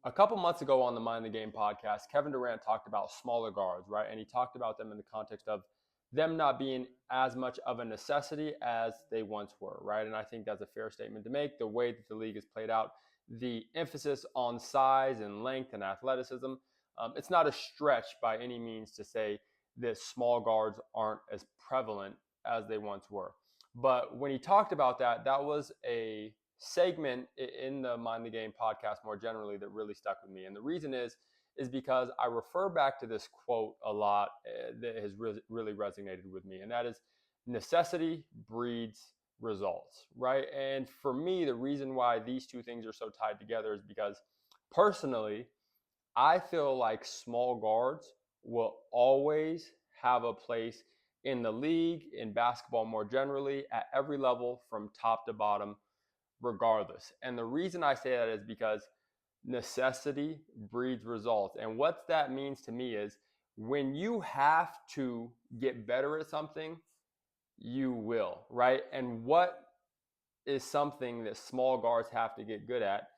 A couple months ago on the Mind the Game podcast, Kevin Durant talked about smaller guards, right? And he talked about them in the context of them not being as much of a necessity as they once were, right? And I think that's a fair statement to make. The way that the league has played out, the emphasis on size and length and athleticism, it's not a stretch by any means to say that small guards aren't as prevalent as they once were. But when he talked about that, that was a segment in the Mind the Game podcast more generally that really stuck with me. And the reason is because I refer back to this quote a lot that has really resonated with me, and that is necessity breeds results, right? And for me, the reason why these two things are so tied together is because personally, I feel like small guards will always have a place in the league, in basketball more generally, at every level from top to bottom, regardless. And the reason I say that is because necessity breeds results. And what that means to me is when you have to get better at something, you will, right? And what is something that small guards have to get good at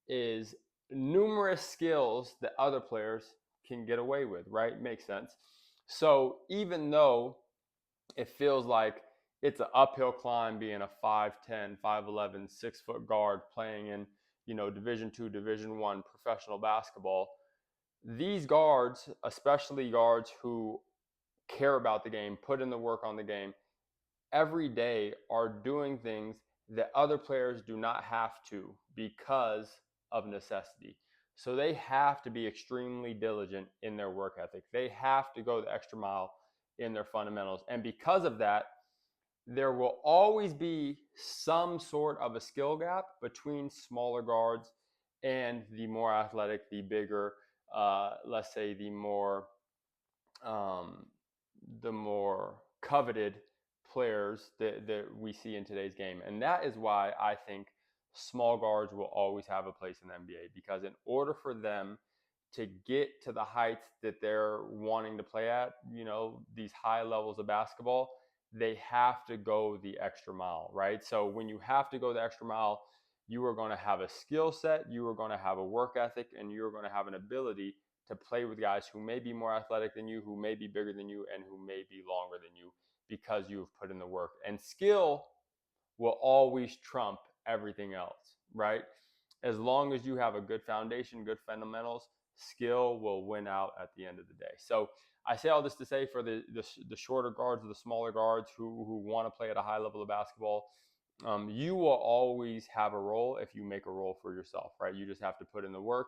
is numerous skills that other players can get away with, right? Makes sense. So even though it feels like it's an uphill climb being a 5'10", 5'11", 6-foot guard playing in, Division II, Division I professional basketball. These guards, especially guards who care about the game, put in the work on the game, every day are doing things that other players do not have to because of necessity. So they have to be extremely diligent in their work ethic. They have to go the extra mile in their fundamentals. And because of that, there will always be some sort of a skill gap between smaller guards and the more athletic, the bigger, let's say um, the more coveted players that we see in today's game. And that is why I think small guards will always have a place in the NBA, because in order for them to get to the heights that they're wanting to play at, these high levels of basketball, they have to go the extra mile, right? So when you have to go the extra mile, you are going to have a skill set, you are going to have a work ethic, and you're going to have an ability to play with guys who may be more athletic than you, who may be bigger than you, and who may be longer than you because you've put in the work. And skill will always trump everything else, right? As long as you have a good foundation, good fundamentals, skill will win out at the end of the day. So I say all this to say for the shorter guards or the smaller guards who want to play at a high level of basketball, you will always have a role if you make a role for yourself, right? You just have to put in the work.